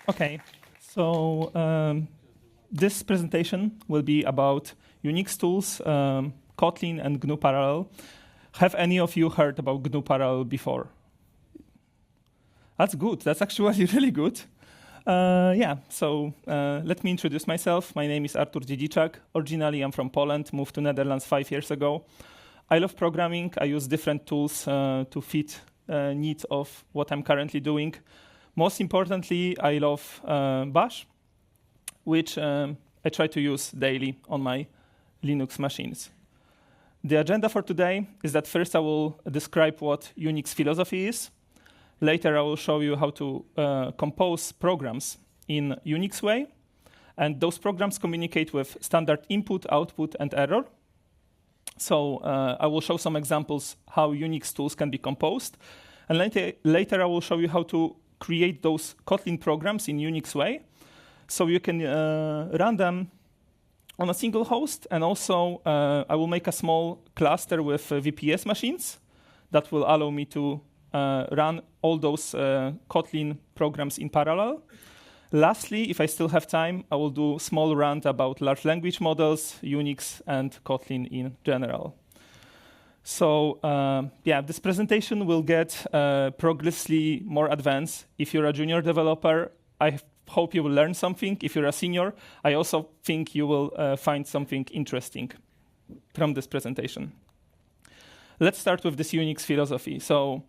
Okay, so this presentation will be about Unix tools, Kotlin and GNU Parallel. Have any of you heard about GNU Parallel before? That's good. That's actually really good. So let me introduce myself. My name is Artur Dziedziczak. Originally, I'm from Poland, moved to Netherlands 5 years ago. I love programming. I use different tools to fit needs of what I'm currently doing. Most importantly, I love Bash, which I try to use daily on my Linux machines. The agenda for today is that first I will describe what Unix philosophy is. Later I will show you how to compose programs in Unix way. And those programs communicate with standard input, output, and error. So I will show some examples how Unix tools can be composed. And later I will show you how to create those Kotlin programs in Unix way. So you can run them on a single host. And also I will make a small cluster with VPS machines that will allow me to run all those Kotlin programs in parallel. Lastly, if I still have time, I will do a small rant about large language models, Unix, and Kotlin in general. So this presentation will get progressively more advanced. If you're a junior developer, I hope you will learn something. If you're a senior, I also think you will find something interesting from this presentation. Let's start with this Unix philosophy. So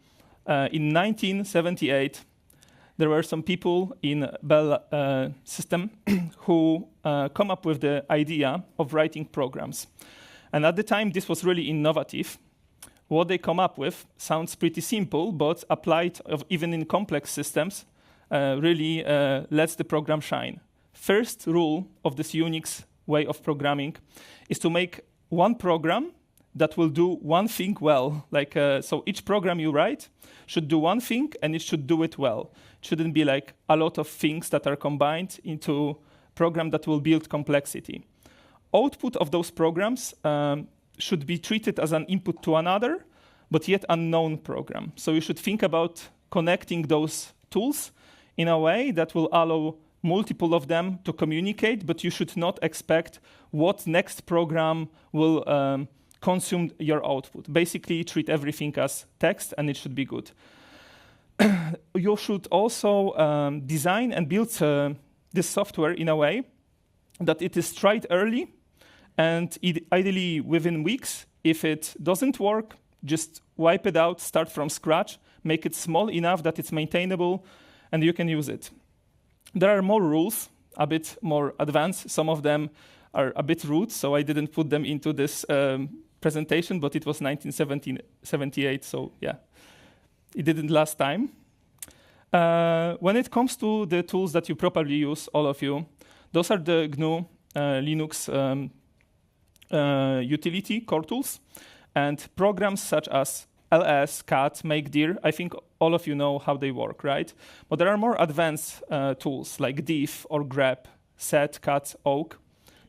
in 1978, there were some people in Bell system who come up with the idea of writing programs. And at the time, this was really innovative. What they come up with sounds pretty simple, but applied even in complex systems really lets the program shine. First rule of this Unix way of programming is to make one program that will do one thing well. So each program you write should do one thing, and it should do it well. It shouldn't be like a lot of things that are combined into a program that will build complexity. Output of those programs should be treated as an input to another, but yet unknown program. So you should think about connecting those tools in a way that will allow multiple of them to communicate, but you should not expect what next program will consume your output. Basically, treat everything as text, and it should be good. You should also design and build this software in a way that it is tried early, and ideally within weeks. If it doesn't work, just wipe it out, start from scratch, make it small enough that it's maintainable, and you can use it. There are more rules, a bit more advanced. Some of them are a bit rude, so I didn't put them into this presentation, but it was 1978, so yeah, it didn't last time. When it comes to the tools that you probably use, all of you, those are the GNU Linux utility core tools, and programs such as ls, cat, make, dir. I think all of you know how they work, right? But there are more advanced tools like diff or grep, set, cat, awk.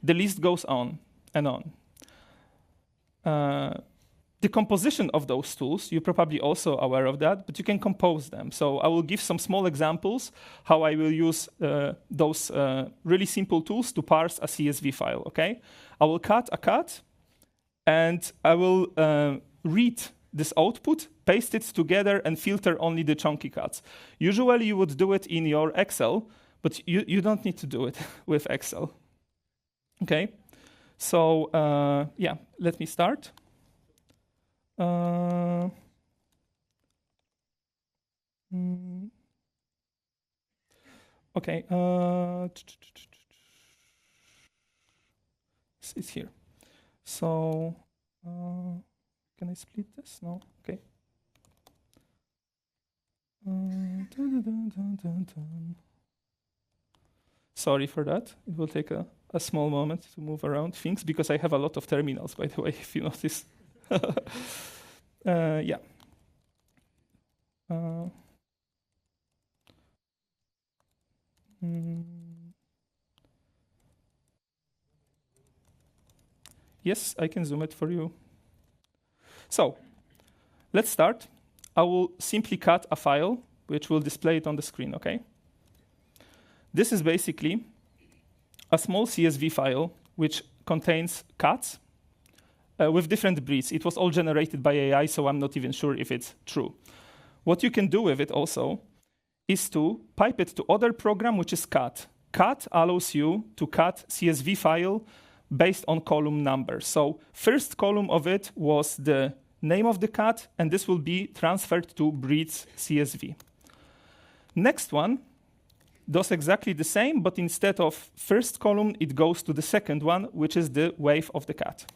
The list goes on and on. The composition of those tools, you're probably also aware of that, but you can compose them. So I will give some small examples how I will use those really simple tools to parse a CSV file, okay? I will cut a cut, and I will read this output, paste it together, and filter only the chunky cuts. Usually you would do it in your Excel, but you don't need to do it with Excel, okay? So let me start. Okay. It's here. So can I split this? No. Okay. Sorry for that. It will take a small moment to move around things, because I have a lot of terminals, by the way, if you notice. Yes, I can zoom it for you. So let's start. I will simply cut a file, which will display it on the screen, okay? This is basically a small CSV file which contains cats with different breeds. It was all generated by AI, so I'm not even sure if it's true. What you can do with it also is to pipe it to other program, which is cat. Cat allows you to cut CSV file based on column number. So first column of it was the name of the cat, and this will be transferred to breeds CSV. Next one does exactly the same, but instead of first column, it goes to the second one, which is the weight of the cat.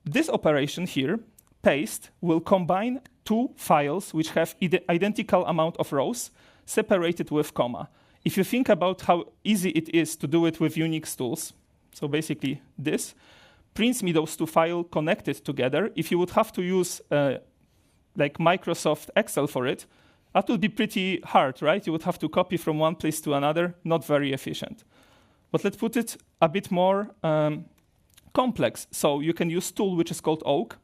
This operation here, paste, will combine two files which have identical amount of rows separated with comma. If you think about how easy it is to do it with Unix tools, so basically this, prints me those two files connected together. If you would have to use like Microsoft Excel for it, that would be pretty hard, right? You would have to copy from one place to another, not very efficient. But let's put it a bit more complex. So you can use tool which is called oak.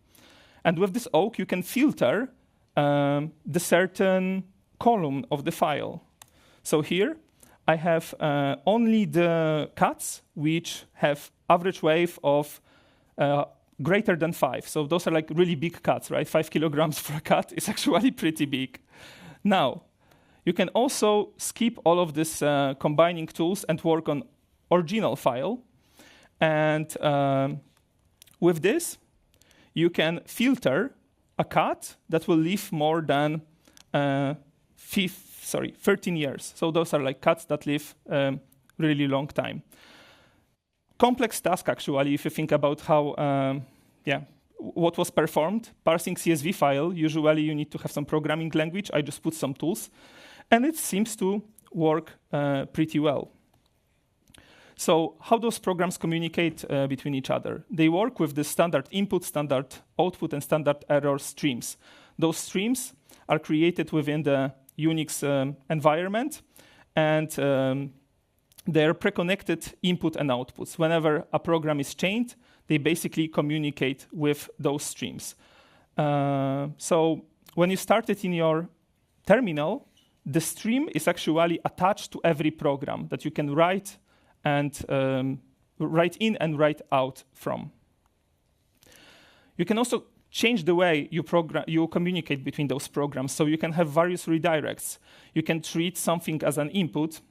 And with this oak, you can filter the certain column of the file. So here, I have only the cats which have average weight of greater than 5. So those are like really big cats, right? 5 kilograms for a cat is actually pretty big. Now, you can also skip all of this combining tools and work on original file. And with this, you can filter a cat that will live more than 13 years. So those are like cats that live really long time. Complex task, actually, if you think about how, what was performed. Parsing CSV file, usually you need to have some programming language. I just put some tools. And it seems to work pretty well. So how those programs communicate between each other? They work with the standard input, standard output, and standard error streams. Those streams are created within the Unix environment, and they are pre-connected input and outputs. Whenever a program is chained, they basically communicate with those streams. So when you start it in your terminal, the stream is actually attached to every program that you can write and write in and write out from. You can also change the way you communicate between those programs. So you can have various redirects. You can treat something as an input.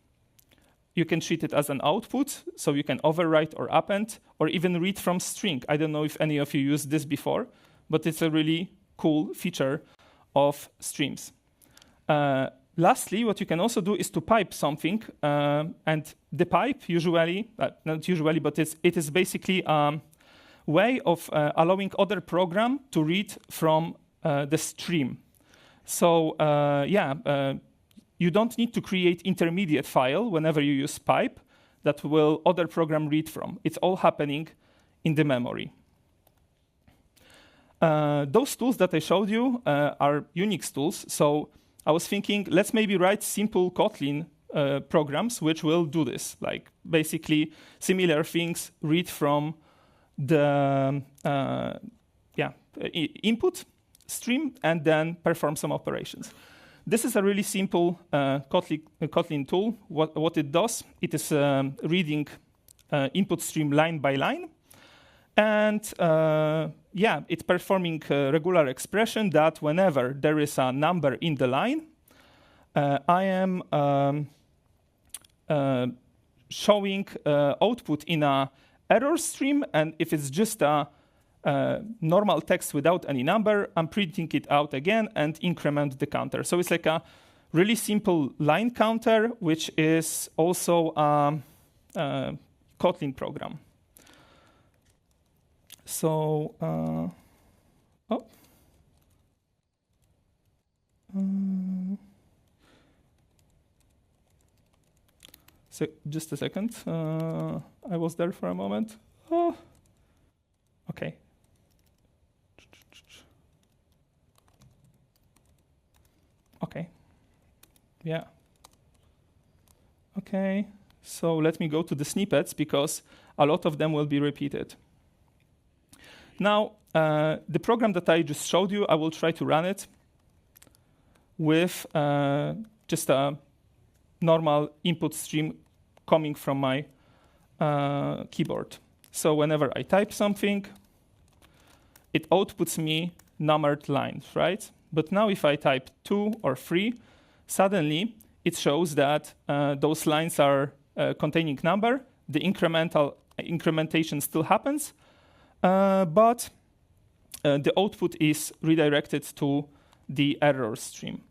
You can treat it as an output. So you can overwrite or append, or even read from string. I don't know if any of you used this before, but it's a really cool feature of streams. Lastly, what you can also do is to pipe something, and the pipe usually, not usually, but it is basically a way of allowing other program to read from the stream. So you don't need to create intermediate file whenever you use pipe that will other program read from. It's all happening in the memory. Those tools that I showed you are Unix tools. So I was thinking, let's maybe write simple Kotlin programs which will do this, like basically similar things, read from the input stream and then perform some operations. This is a really simple Kotlin tool. What it does, it is reading input stream line by line. And it's performing a regular expression that whenever there is a number in the line, I am showing output in a error stream. And if it's just a normal text without any number, I'm printing it out again and increment the counter. So it's like a really simple line counter, which is also a Kotlin program. So, so just a second. I was there for a moment. Oh, okay. Okay. Yeah. Okay. So let me go to the snippets because a lot of them will be repeated. Now, the program that I just showed you, I will try to run it with just a normal input stream coming from my keyboard. So whenever I type something, it outputs me numbered lines, right? But now if I type 2 or 3, suddenly it shows that those lines are containing number. The incrementation still happens, but the output is redirected to the error stream.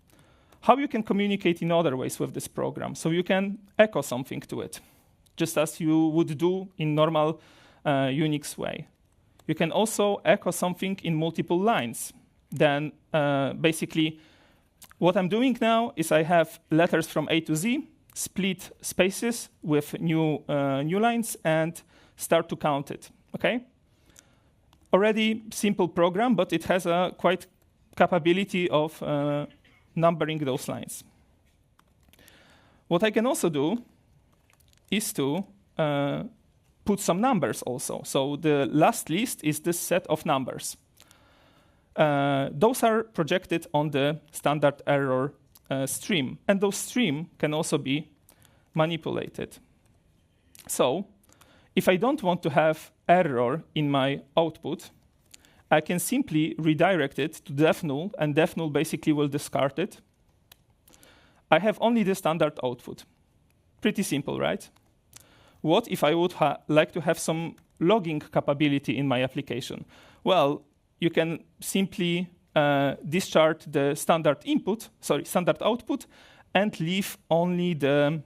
How you can communicate in other ways with this program? So you can echo something to it, just as you would do in normal Unix way. You can also echo something in multiple lines. Then basically, what I'm doing now is I have letters from A to Z, split spaces with new lines, and start to count it. Okay? Already simple program, but it has a quite capability of numbering those lines. What I can also do is to put some numbers also. So the last list is this set of numbers. Those are projected on the standard error stream, and those stream can also be manipulated. So if I don't want to have error in my output, I can simply redirect it to def null, and def null basically will discard it. I have only the standard output. Pretty simple, right? What if I would like to have some logging capability in my application? Well, you can simply discharge the standard output, and leave only the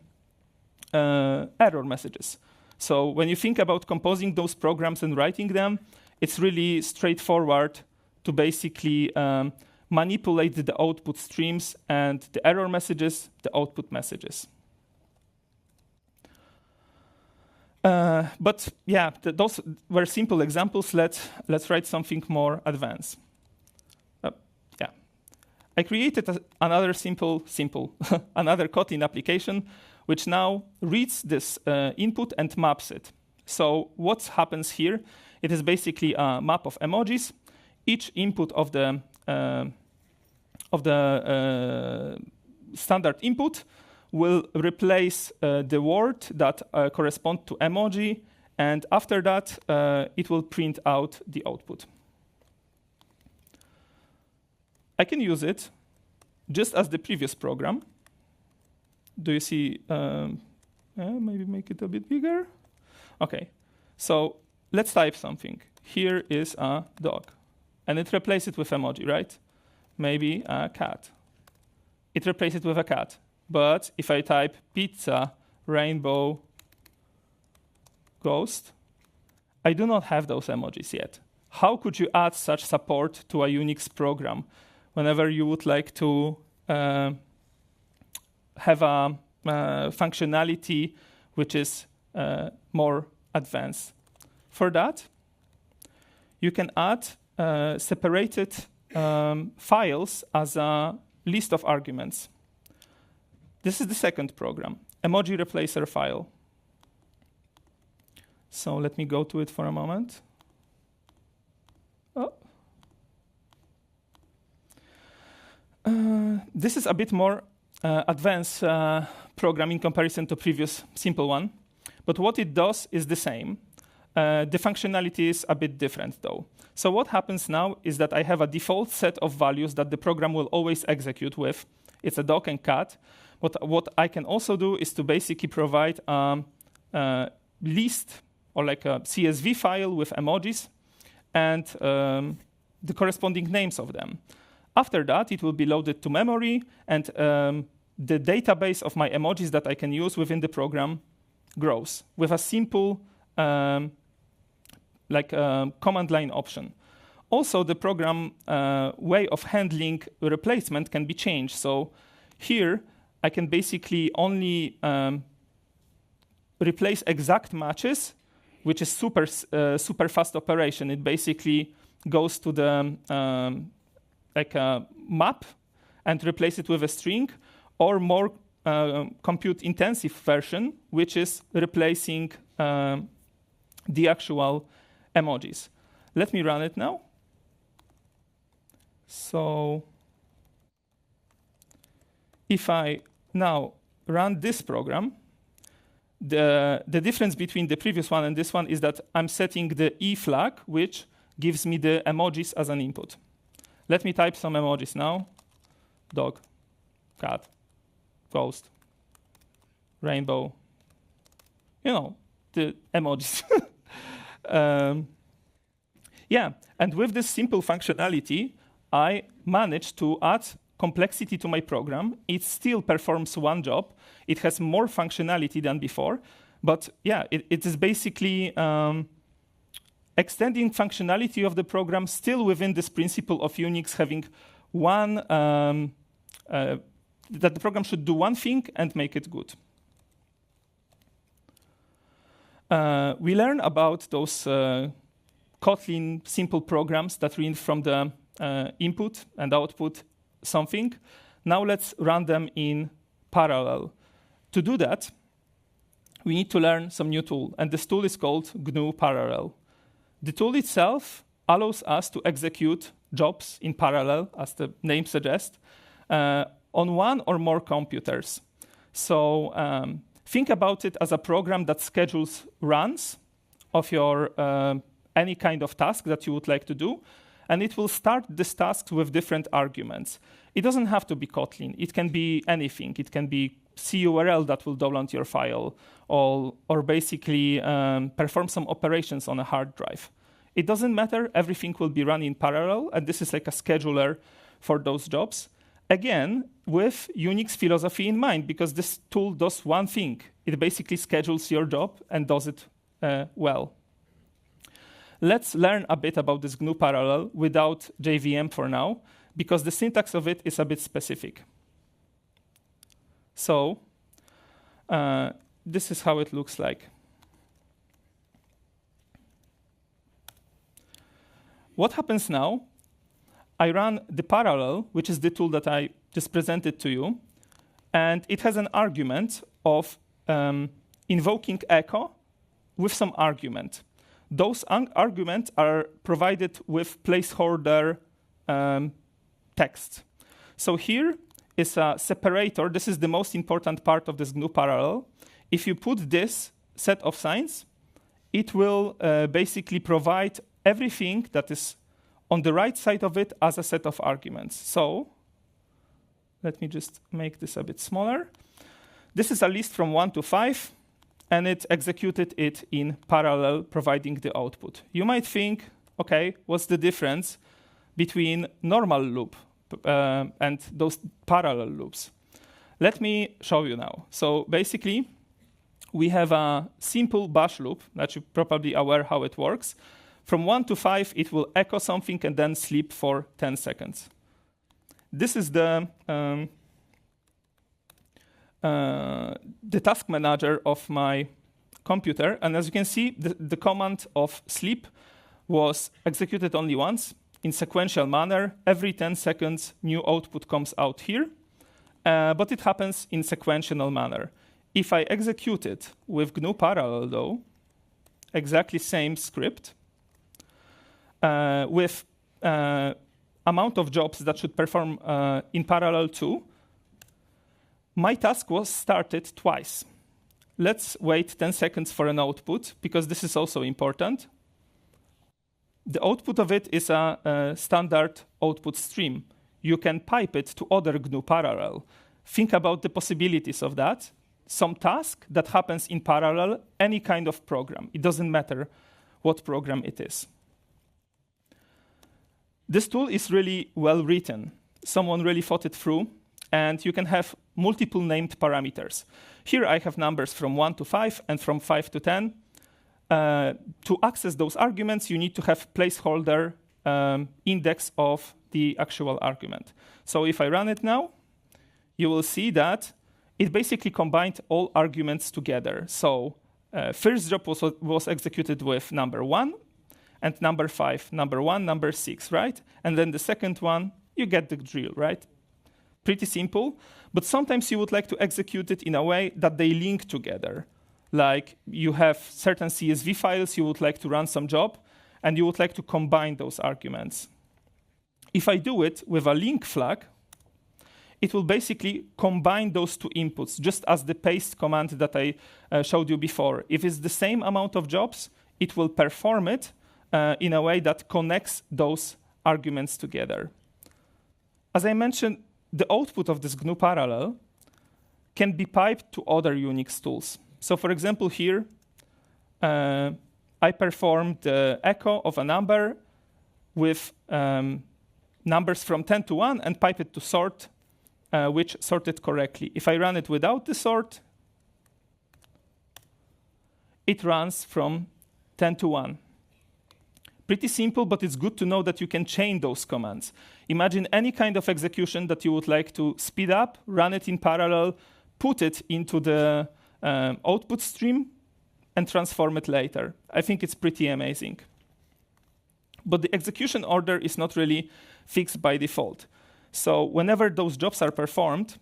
error messages. So when you think about composing those programs and writing them, it's really straightforward to basically manipulate the output streams and the error messages, the output messages. But yeah, those were simple examples. Let's write something more advanced. Yeah, I created another simple another Kotlin application, which now reads this input and maps it. So what happens here? It is basically a map of emojis. Each input of the standard input will replace the word that corresponds to emoji, and after that, it will print out the output. I can use it just as the previous program. Do you see? Maybe make it a bit bigger. Okay, so let's type something. Here is a dog, and it replaces it with emoji, right? Maybe a cat. It replaces it with a cat. But if I type pizza, rainbow, ghost, I do not have those emojis yet. How could you add such support to a Unix program whenever you would like to have a functionality which is more advanced? For that, you can add separated files as a list of arguments. This is the second program, emoji replacer file. So let me go to it for a moment. Oh. This is a bit more advanced program in comparison to previous simple one. But what it does is the same. The functionality is a bit different, though. So what happens now is that I have a default set of values that the program will always execute with. It's a dog and cat. But what I can also do is to basically provide a list or like a CSV file with emojis and the corresponding names of them. After that, it will be loaded to memory, and the database of my emojis that I can use within the program grows with a simple command line option. Also, the program way of handling replacement can be changed. So here, I can basically only replace exact matches, which is super fast operation. It basically goes to the map and replace it with a string, or more compute intensive version, which is replacing the actual emojis. Let me run it now. So if I now run this program, the difference between the previous one and this one is that I'm setting the E flag, which gives me the emojis as an input. Let me type some emojis now. Dog, cat, ghost, rainbow. You know, the emojis. Yeah, and with this simple functionality, I managed to add complexity to my program. It still performs one job. It has more functionality than before. But yeah, it is basically extending functionality of the program still within this principle of Unix having one, that the program should do one thing and make it good. We learn about those Kotlin simple programs that read from the input and output something. Now let's run them in parallel. To do that, we need to learn some new tool, and this tool is called GNU Parallel. The tool itself allows us to execute jobs in parallel, as the name suggests, on one or more computers. So think about it as a program that schedules runs of your any kind of task that you would like to do, and it will start this task with different arguments. It doesn't have to be Kotlin. It can be anything. It can be CURL that will download your file, or basically perform some operations on a hard drive. It doesn't matter. Everything will be run in parallel, and this is like a scheduler for those jobs. Again, with Unix philosophy in mind, because this tool does one thing. It basically schedules your job and does it well. Let's learn a bit about this GNU Parallel without JVM for now, because the syntax of it is a bit specific. So this is how it looks like. What happens now? I run the parallel, which is the tool that I just presented to you, and it has an argument of invoking echo with some argument. Those arguments are provided with placeholder text. So here is a separator. This is the most important part of this GNU parallel. If you put this set of signs, it will basically provide everything that is on the right side of it as a set of arguments. So let me just make this a bit smaller. This is a list from 1 to 5, and it executed it in parallel, providing the output. You might think, okay, what's the difference between normal loop and those parallel loops? Let me show you now. So basically, we have a simple bash loop that you're probably aware how it works. From 1 to 5, it will echo something and then sleep for 10 seconds. This is the task manager of my computer. And as you can see, the command of sleep was executed only once in sequential manner. Every 10 seconds, new output comes out here. But it happens in sequential manner. If I execute it with GNU Parallel, though, exactly same script, with amount of jobs that should perform in parallel too, my task was started twice. Let's wait 10 seconds for an output, because this is also important. The output of it is a standard output stream. You can pipe it to other GNU Parallel. Think about the possibilities of that. Some task that happens in parallel, any kind of program. It doesn't matter what program it is. This tool is really well written. Someone really thought it through, and you can have multiple named parameters. Here I have numbers from 1 to 5 and from 5 to 10. To access those arguments, you need to have placeholder index of the actual argument. So if I run it now, you will see that it basically combined all arguments together. So first job was executed with number 1, and number 5, number 1, number 6, right? And then the second one, you get the drill, right? Pretty simple, but sometimes you would like to execute it in a way that they link together. Like you have certain CSV files, you would like to run some job, and you would like to combine those arguments. If I do it with a link flag, it will basically combine those two inputs, just as the paste command that I showed you before. If it's the same amount of jobs, it will perform it in a way that connects those arguments together. As I mentioned, the output of this GNU parallel can be piped to other Unix tools. So for example, here, I performed the echo of a number with numbers from 10 to 1 and pipe it to sort, which sorted correctly. If I run it without the sort, it runs from 10 to 1. Pretty simple, but it's good to know that you can chain those commands. Imagine any kind of execution that you would like to speed up, run it in parallel, put it into the output stream, and transform it later. I think it's pretty amazing. But the execution order is not really fixed by default. So whenever those jobs are performed,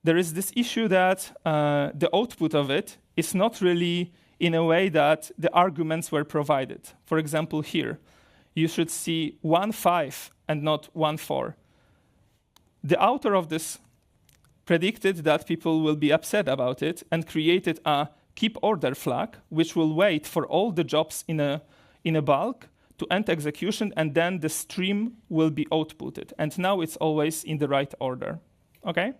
there is this issue that the output of it is not really in a way that the arguments were provided. For example, here, you should see 1.5 and not 1.4. The author of this predicted that people will be upset about it and created a keep order flag, which will wait for all the jobs in a bulk to end execution, and then the stream will be outputted. And now it's always in the right order. Okay?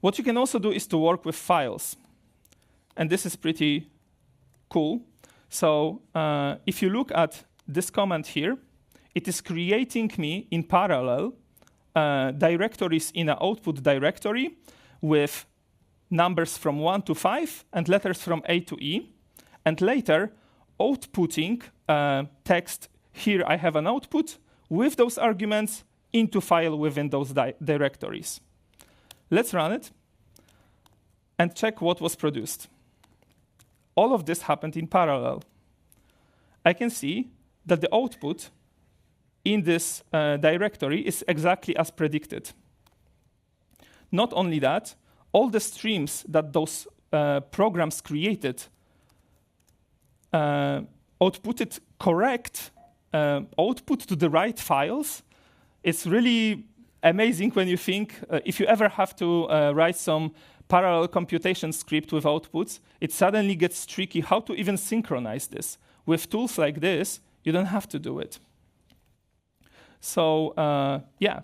What you can also do is to work with files. And this is pretty cool. So if you look at this command here, it is creating me in parallel directories in an output directory with numbers from 1 to 5 and letters from A to E. And later, outputting text. Here I have an output with those arguments into file within those directories. Let's run it and check what was produced. All of this happened in parallel. I can see that the output in this directory is exactly as predicted. Not only that, all the streams that those programs created outputted correct output to the right files. It's really amazing when you think, if you ever have to write some parallel computation script with outputs, it suddenly gets tricky how to even synchronize this. With tools like this, you don't have to do it. So yeah,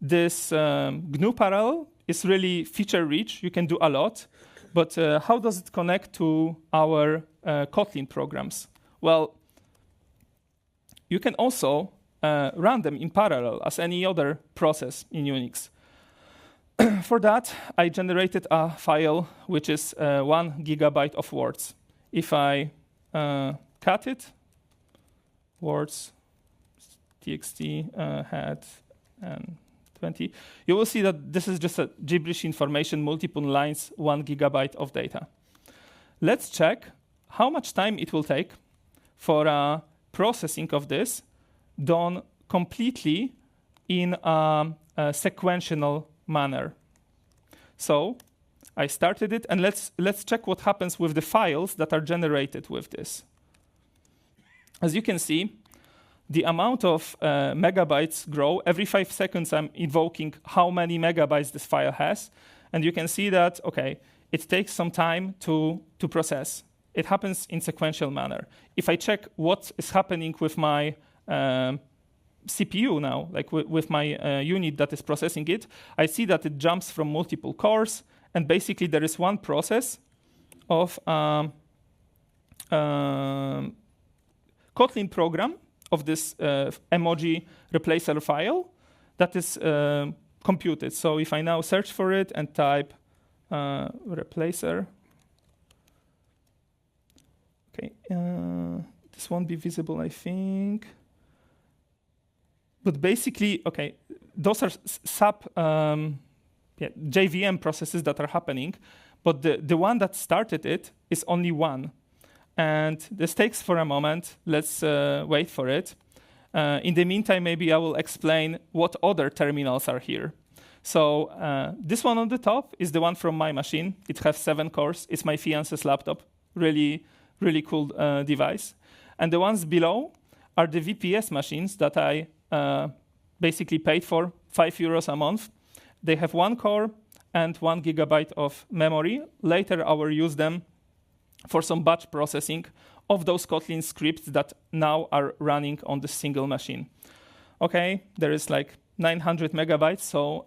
this GNU parallel is really feature-rich. You can do a lot. But how does it connect to our Kotlin programs? Well, you can also run them in parallel as any other process in Unix. For that, I generated a file which is 1 gigabyte of words. If I cut it, words, txt, head, and 20, you will see that this is just a gibberish information, multiple lines, 1 gigabyte of data. Let's check how much time it will take for processing of this done completely in a sequential manner. So I started it, and let's check what happens with the files that are generated with this. As you can see, the amount of megabytes grow. Every 5 seconds, I'm invoking how many megabytes this file has. And you can see that, OK, it takes some time to process. It happens in sequential manner. If I check what is happening with my CPU now, like with my unit that is processing it, I see that it jumps from multiple cores. And basically, there is one process of Kotlin program of this emoji replacer file that is computed. So if I now search for it and type replacer, okay, this won't be visible, I think. But basically, okay, those are JVM processes that are happening, but the one that started it is only one. And this takes for a moment. Let's wait for it. In the meantime, maybe I will explain what other terminals are here. So this one on the top is the one from my machine. It has 7 cores. It's my fiance's laptop. Really, really cool device. And the ones below are the VPS machines that I basically paid for, €5 a month. They have 1 core and 1 gigabyte of memory. Later, I will use them for some batch processing of those Kotlin scripts that now are running on the single machine. Okay, there is like 900 megabytes, so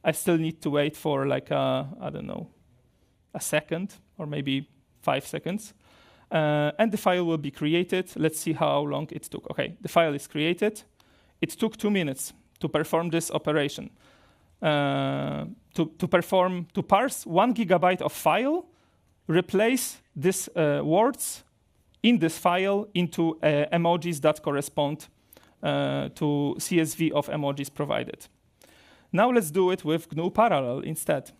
I still need to wait for like, I don't know, a second or maybe 5 seconds. And the file will be created. Let's see how long it took. Okay, the file is created. It took 2 minutes to perform this operation. To parse 1 gigabyte of file, replace these words in this file into emojis that correspond to CSV of emojis provided. Now let's do it with GNU Parallel instead.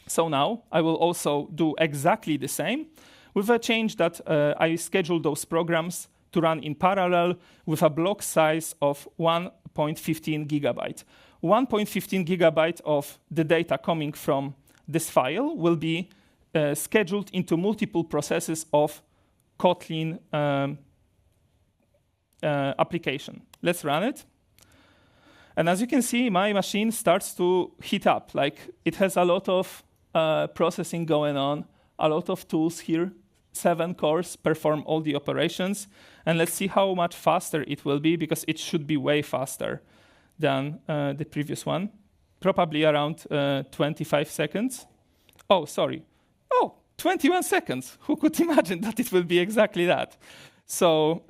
So now I will also do exactly the same with a change that I schedule those programs to run in parallel with a block size of 1.15 gigabyte. 1.15 gigabyte of the data coming from this file will be scheduled into multiple processes of Kotlin application. Let's run it. And as you can see, my machine starts to heat up. Like, it has a lot of processing going on, a lot of tools here. 7 cores perform all the operations. And let's see how much faster it will be, because it should be way faster than the previous one. Probably around 25 seconds. Oh, sorry. Oh, 21 seconds. Who could imagine that it will be exactly that? So,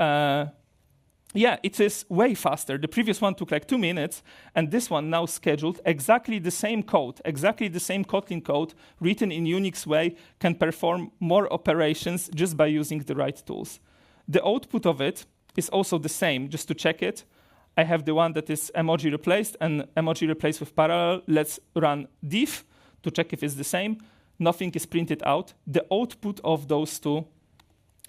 yeah, it is way faster. The previous one took like 2 minutes, and this one now scheduled exactly the same code, exactly the same Kotlin code written in Unix way, can perform more operations just by using the right tools. The output of it is also the same. Just to check it, I have the one that is emoji replaced and emoji replaced with parallel. Let's run diff to check if it's the same. Nothing is printed out. The output of those two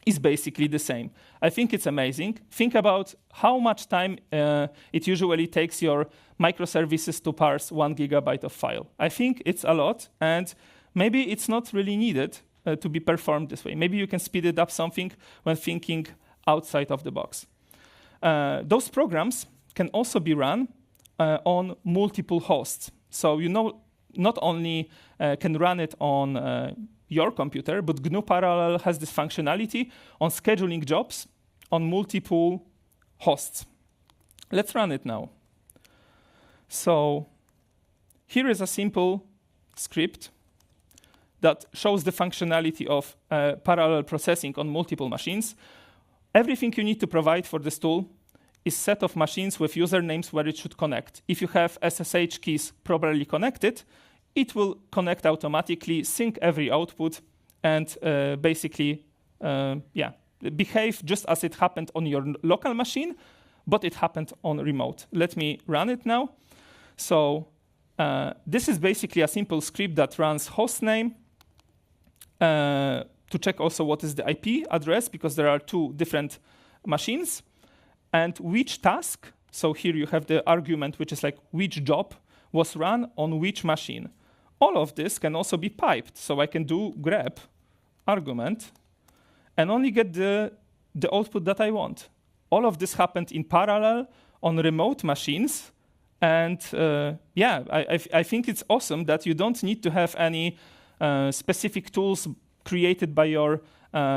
is basically the same. I think it's amazing. Think about how much time it usually takes your microservices to parse 1 gigabyte of file. I think it's a lot, and maybe it's not really needed to be performed this way. Maybe you can speed it up something when thinking outside of the box. Those programs can also be run on multiple hosts. So you know, not only can run it on your computer, but GNU Parallel has this functionality on scheduling jobs on multiple hosts. Let's run it now. So here is a simple script that shows the functionality of parallel processing on multiple machines. Everything you need to provide for this tool is set of machines with usernames where it should connect. If you have SSH keys properly connected, it will connect automatically, sync every output, and basically, behave just as it happened on your local machine, but it happened on remote. Let me run it now. So this is basically a simple script that runs hostname to check also what is the IP address, because there are 2 different machines, and which task. So here you have the argument, which is like which job was run on which machine. All of this can also be piped. So I can do grep argument and only get the output that I want. All of this happened in parallel on remote machines. And I think it's awesome that you don't need to have any specific tools created by your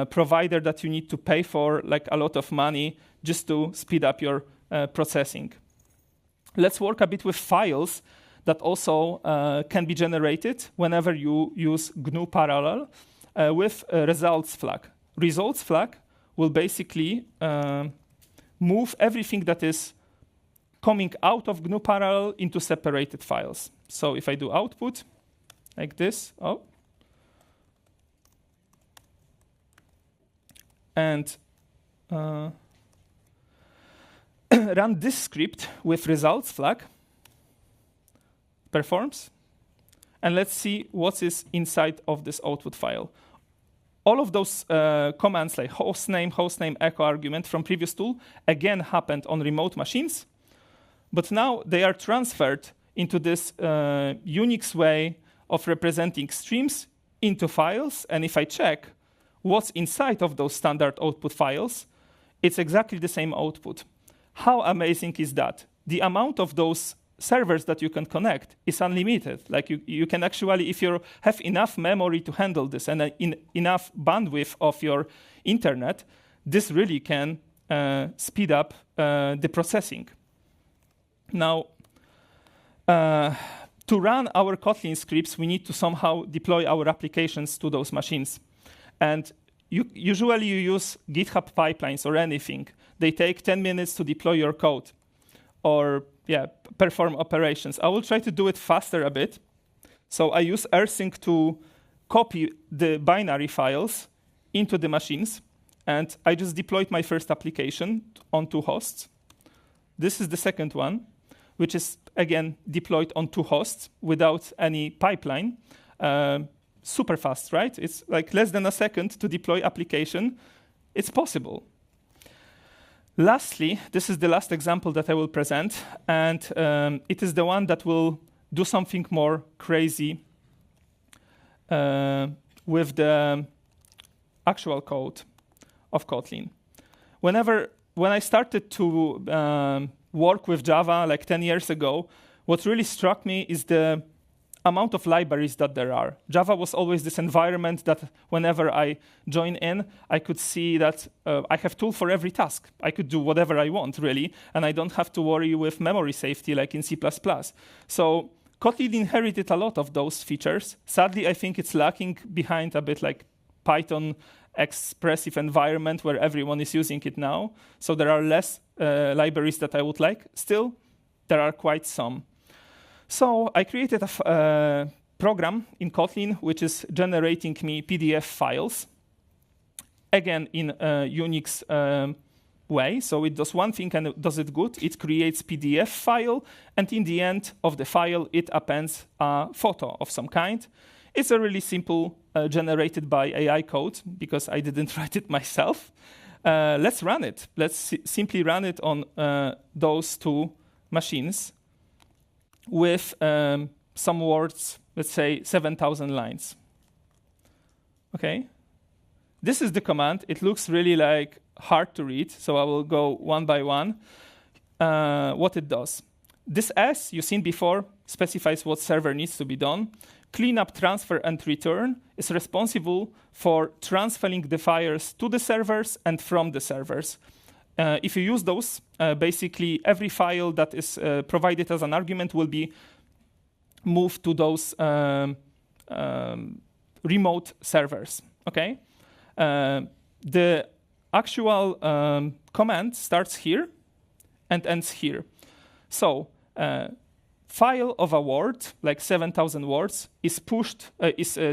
provider that you need to pay for like a lot of money just to speed up your processing. Let's work a bit with files that also can be generated whenever you use GNU Parallel with a results flag. Results flag will basically move everything that is coming out of GNU Parallel into separated files. So if I do output like this, and run this script with results flag, performs, and let's see what is inside of this output file. All of those commands like hostname, echo argument from previous tool again happened on remote machines, but now they are transferred into this Unix way of representing streams into files. And if I check what's inside of those standard output files, it's exactly the same output. How amazing is that? the amount of those servers that you can connect is unlimited. Like you can actually, if you have enough memory to handle this and enough bandwidth of your internet, this really can speed up the processing. Now, to run our Kotlin scripts, we need to somehow deploy our applications to those machines. And usually you use GitHub pipelines or anything. They take 10 minutes to deploy your code or perform operations. I will try to do it faster a bit. So I use rsync to copy the binary files into the machines. And I just deployed my first application on 2 hosts. This is the second one, which is, again, deployed on 2 hosts without any pipeline. Super fast, right? It's like less than a second to deploy application. It's possible. Lastly, this is the last example that I will present, and it is the one that will do something more crazy with the actual code of Kotlin. When I started to work with Java like 10 years ago, what really struck me is the amount of libraries that there are. Java was always this environment that whenever I join in, I could see that I have tool for every task. I could do whatever I want, really, and I don't have to worry with memory safety like in C++. So Kotlin inherited a lot of those features. Sadly, I think it's lacking behind a bit like Python expressive environment where everyone is using it now. So there are less libraries that I would like. Still, there are quite some. So I created a program in Kotlin which is generating me PDF files, again in a Unix way. So it does one thing and it does it good. It creates PDF file, and in the end of the file, it appends a photo of some kind. It's a really simple generated by AI code because I didn't write it myself. Let's run it. Let's simply run it on those 2 machines with some words, let's say 7,000 lines. Okay? This is the command. It looks really like hard to read, so I will go one by one. What it does. This S, you've seen before, specifies what server needs to be done. Cleanup, transfer, and return is responsible for transferring the files to the servers and from the servers. If you use those, basically every file that is provided as an argument will be moved to those remote servers. Okay? The actual command starts here and ends here. So file of a word, like 7,000 words, is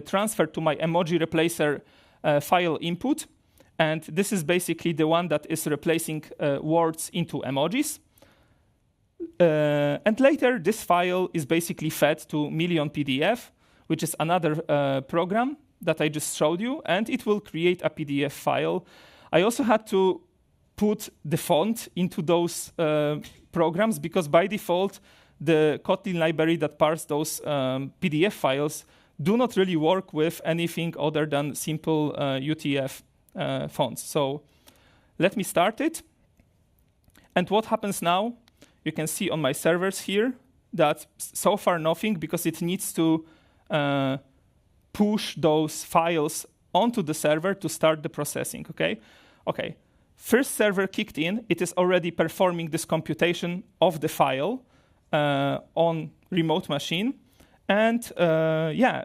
transferred to my emoji replacer file input. And this is basically the one that is replacing words into emojis. And later, this file is basically fed to Million PDF, which is another program that I just showed you, and it will create a PDF file. I also had to put the font into those programs because by default, the Kotlin library that parses those PDF files do not really work with anything other than simple UTF fonts. So let me start it. And what happens now? You can see on my servers here that so far nothing because it needs to push those files onto the server to start the processing, okay? Okay, first server kicked in. It is already performing this computation of the file on remote machine. And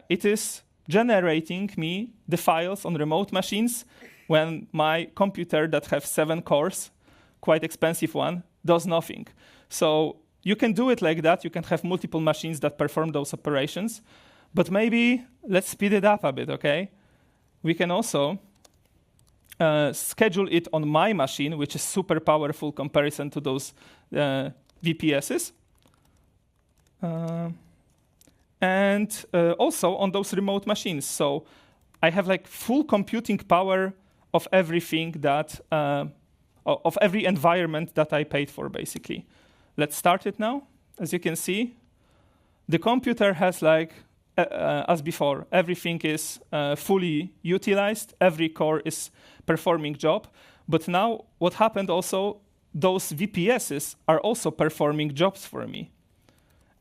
it is generating me the files on remote machines when my computer that has 7 cores, quite expensive one, does nothing. So you can do it like that. You can have multiple machines that perform those operations. But maybe let's speed it up a bit, okay? We can also schedule it on my machine, which is super powerful comparison to those VPSs. And also on those remote machines. So I have like full computing power of everything that, of every environment that I paid for, basically. Let's start it now. As you can see, the computer has like, as before, everything is fully utilized. Every core is performing job. But now what happened also, those VPSs are also performing jobs for me.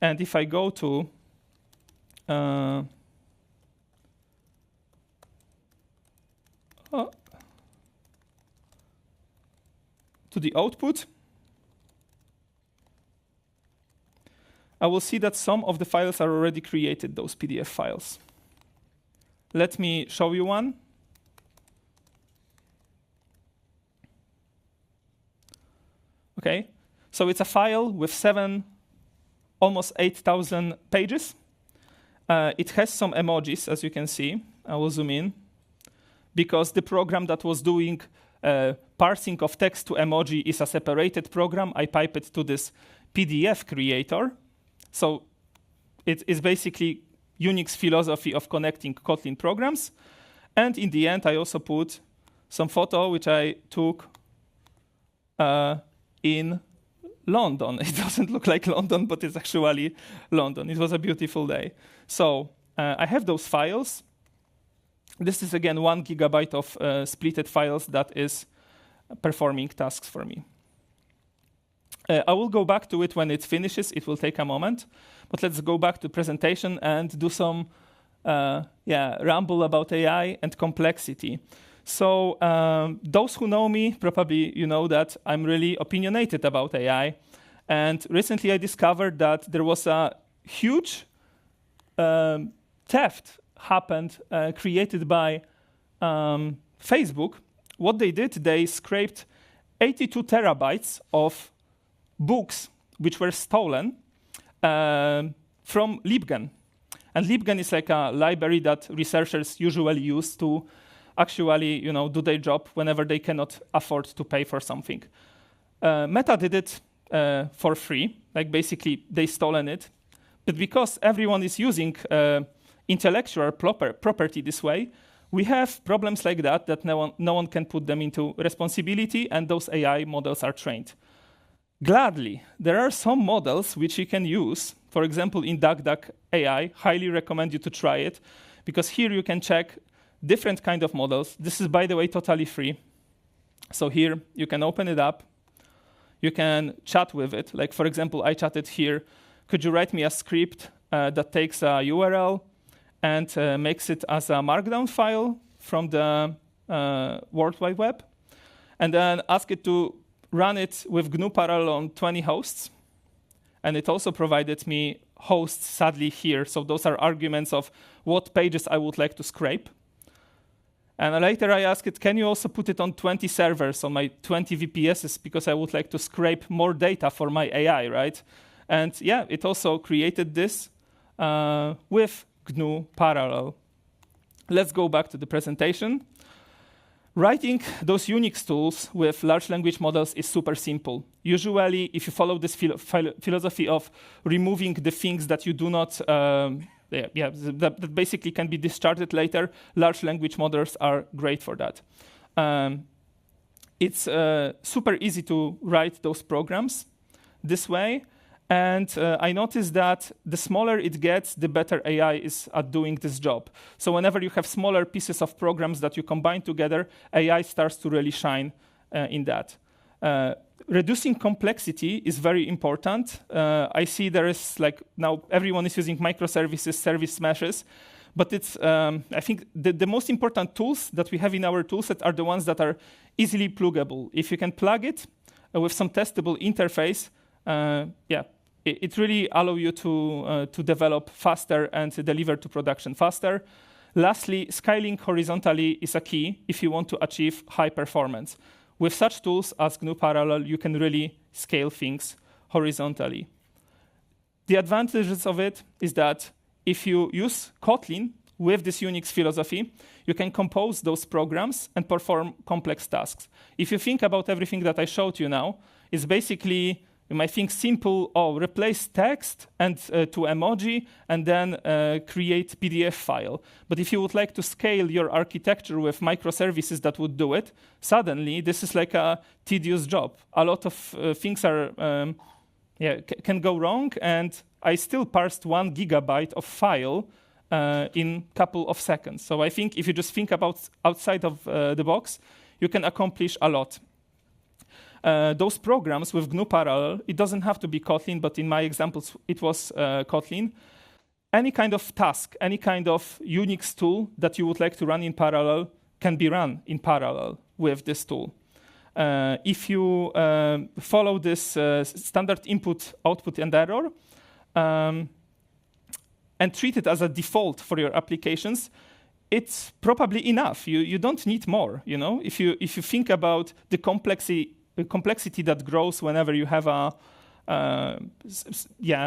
And if I go to the output, I will see that some of the files are already created, those PDF files. Let me show you one. Okay, so it's a file with almost 8,000 pages. It has some emojis, as you can see. I will zoom in. Because the program that was doing parsing of text to emoji is a separated program, I pipe it to this PDF creator. So it is basically Unix philosophy of connecting Kotlin programs. And in the end, I also put some photo, which I took in London. It doesn't look like London, but it's actually London. It was a beautiful day. So I have those files. This is, again, 1 gigabyte of splitted files that is performing tasks for me. I will go back to it when it finishes. It will take a moment. But let's go back to presentation and do some ramble about AI and complexity. So those who know me, probably you know that I'm really opinionated about AI. And recently I discovered that there was a huge theft happened created by Facebook. What they did, they scraped 82 terabytes of books which were stolen from LibGen. And LibGen is like a library that researchers usually use to actually, do their job whenever they cannot afford to pay for something. Meta did it for free, like basically they stolen it. But because everyone is using intellectual property this way, we have problems like that no one can put them into responsibility, and those AI models are trained. Gladly, there are some models which you can use. For example, in DuckDuck AI, highly recommend you to try it, because here you can check different kind of models. This is, by the way, totally free. So here you can open it up. You can chat with it. Like, for example, I chatted here. Could you write me a script that takes a URL and makes it as a markdown file from the World Wide Web, and then ask it to run it with GNU parallel on 20 hosts. And it also provided me hosts, sadly, here. So those are arguments of what pages I would like to scrape. And later I asked it, can you also put it on 20 servers on my 20 VPSs, because I would like to scrape more data for my AI, right? And yeah, it also created this with GNU parallel. Let's go back to the presentation. Writing those Unix tools with large language models is super simple. Usually, if you follow this philosophy of removing the things that you do not, that basically can be discharged later, large language models are great for that. It's super easy to write those programs this way. And I noticed that the smaller it gets, the better AI is at doing this job. So whenever you have smaller pieces of programs that you combine together, AI starts to really shine in that. Reducing complexity is very important. I see there is, like, now everyone is using microservices, service meshes, but it's, I think the most important tools that we have in our toolset are the ones that are easily pluggable. If you can plug it with some testable interface, it really allows you to develop faster and to deliver to production faster. Lastly, scaling horizontally is a key if you want to achieve high performance. With such tools as GNU Parallel, you can really scale things horizontally. The advantages of it is that if you use Kotlin with this Unix philosophy, you can compose those programs and perform complex tasks. If you think about everything that I showed you now, it's basically, you might think simple, replace text and to emoji, and then create PDF file. But if you would like to scale your architecture with microservices that would do it, suddenly this is like a tedious job. A lot of things are can go wrong, and I still parsed 1 gigabyte of file in a couple of seconds. So I think if you just think about outside of the box, you can accomplish a lot. those programs with GNU parallel, it doesn't have to be Kotlin, but in my examples, it was Kotlin. Any kind of task, any kind of Unix tool that you would like to run in parallel can be run in parallel with this tool. If you follow this standard input, output, and error, and treat it as a default for your applications, it's probably enough. You don't need more. If you think about the complexity that grows whenever you have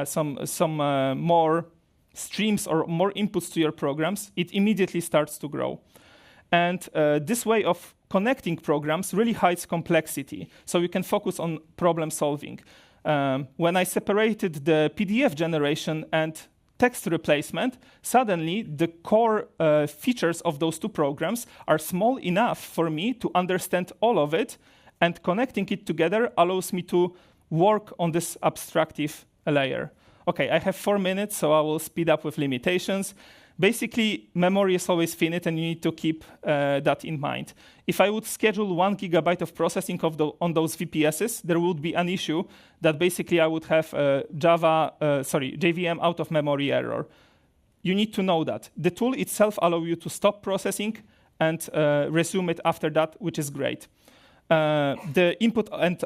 some more streams or more inputs to your programs, it immediately starts to grow. And this way of connecting programs really hides complexity, so you can focus on problem solving. When I separated the PDF generation and text replacement, suddenly the core features of those two programs are small enough for me to understand all of it, and connecting it together allows me to work on this abstractive layer. Okay, I have 4 minutes, so I will speed up with limitations. Basically, memory is always finite, and you need to keep that in mind. If I would schedule 1 GB of processing on those VPSs, there would be an issue that basically I would have JVM out of memory error. You need to know that. The tool itself allows you to stop processing and resume it after that, which is great. The input and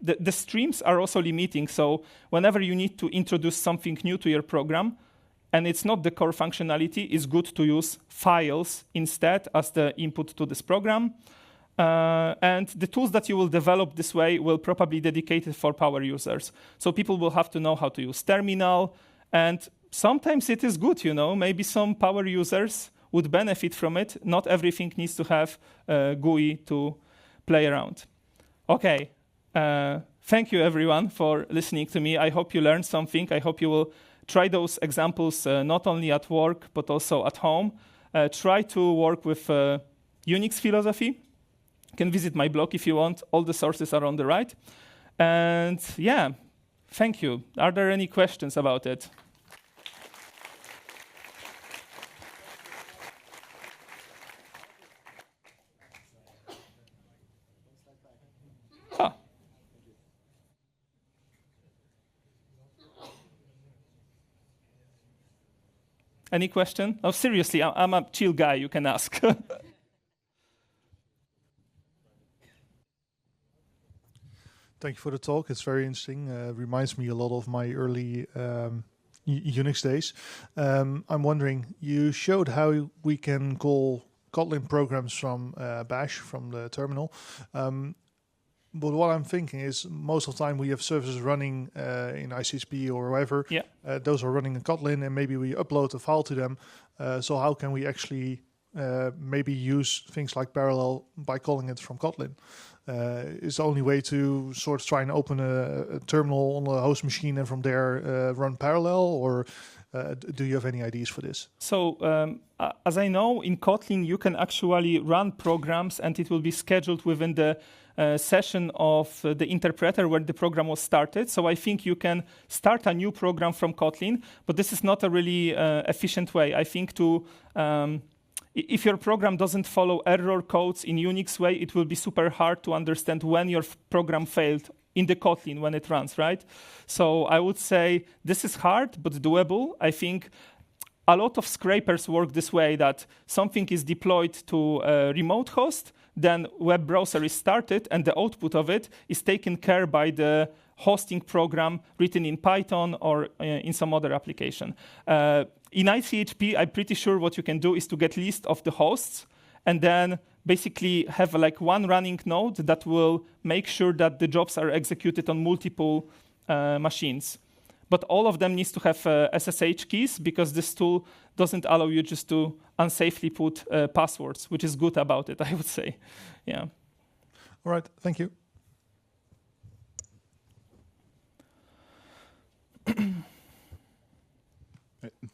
the streams are also limiting. So whenever you need to introduce something new to your program, and it's not the core functionality, it's good to use files instead as the input to this program. And the tools that you will develop this way will probably be dedicated for power users. So people will have to know how to use terminal. And sometimes it is good, maybe some power users would benefit from it. Not everything needs to have GUI to play around. Okay. Thank you, everyone, for listening to me. I hope you learned something. I hope you will try those examples not only at work, but also at home. Try to work with Unix Philosophy. You can visit my blog if you want. All the sources are on the right. And yeah, thank you. Are there any questions about it? Any question? Oh, seriously, I'm a chill guy. You can ask. Thank you for the talk. It's very interesting. Reminds me a lot of my early Unix days. I'm wondering, you showed how we can call Kotlin programs from Bash, from the terminal. But what I'm thinking is most of the time we have services running in ICSP or wherever. Yeah. Those are running in Kotlin, and maybe we upload a file to them. So how can we actually maybe use things like parallel by calling it from Kotlin? Is the only way to sort of try and open a terminal on a host machine and from there run parallel, or do you have any ideas for this? So as I know, in Kotlin, you can actually run programs and it will be scheduled within the session of the interpreter where the program was started. So I think you can start a new program from Kotlin, but this is not a really efficient way. I think if your program doesn't follow error codes in Unix way, it will be super hard to understand when your program failed in the Kotlin when it runs, right? So I would say this is hard, but doable. I think a lot of scrapers work this way, that something is deployed to a remote host, then web browser is started, and the output of it is taken care by the hosting program written in Python or in some other application. In ICHP, I'm pretty sure what you can do is to get list of the hosts and then basically have like one running node that will make sure that the jobs are executed on multiple machines. But all of them needs to have SSH keys, because this tool doesn't allow you just to unsafely put passwords, which is good about it, I would say. Yeah. All right, thank you.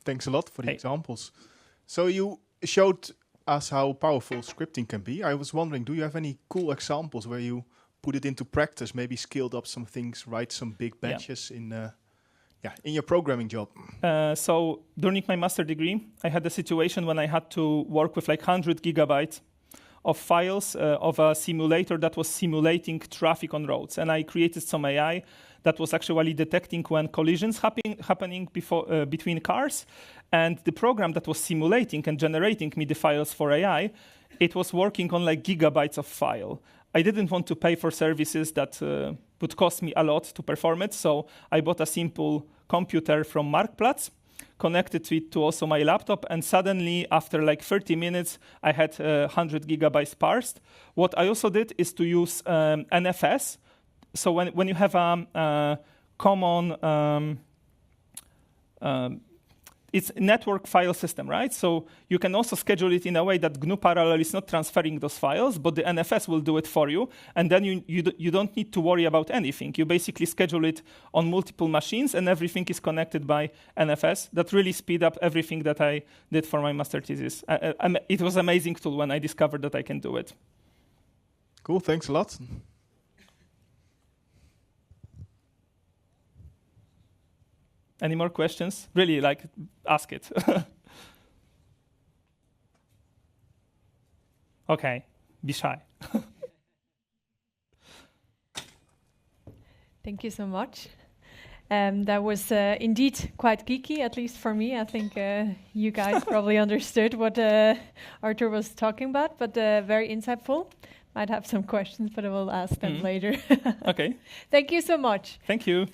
Thanks a lot for the examples. So you showed us how powerful scripting can be. I was wondering, do you have any cool examples where you put it into practice, maybe scaled up some things, write some big batches in your programming job? So during my master degree, I had a situation when I had to work with like 100 gigabytes of files of a simulator that was simulating traffic on roads. And I created some AI that was actually detecting when collisions happening between cars. And the program that was simulating and generating me the files for AI, it was working on like gigabytes of file. I didn't want to pay for services that would cost me a lot to perform it. So I bought a simple computer from Marktplatz, connected it to also my laptop, and suddenly, after like 30 minutes, I had 100 gigabytes parsed. What I also did is to use NFS. So when you have a common it's a network file system, right? So you can also schedule it in a way that GNU Parallel is not transferring those files, but the NFS will do it for you. And then you don't need to worry about anything. You basically schedule it on multiple machines, and everything is connected by NFS. That really speed up everything that I did for my master thesis. It was an amazing tool when I discovered that I can do it. Cool, thanks a lot. Any more questions? Really, ask it. Okay, be shy. Thank you so much. That was indeed quite geeky, at least for me. I think you guys probably understood what Artur was talking about, but very insightful. Might have some questions, but I will ask them later. Okay. Thank you so much. Thank you.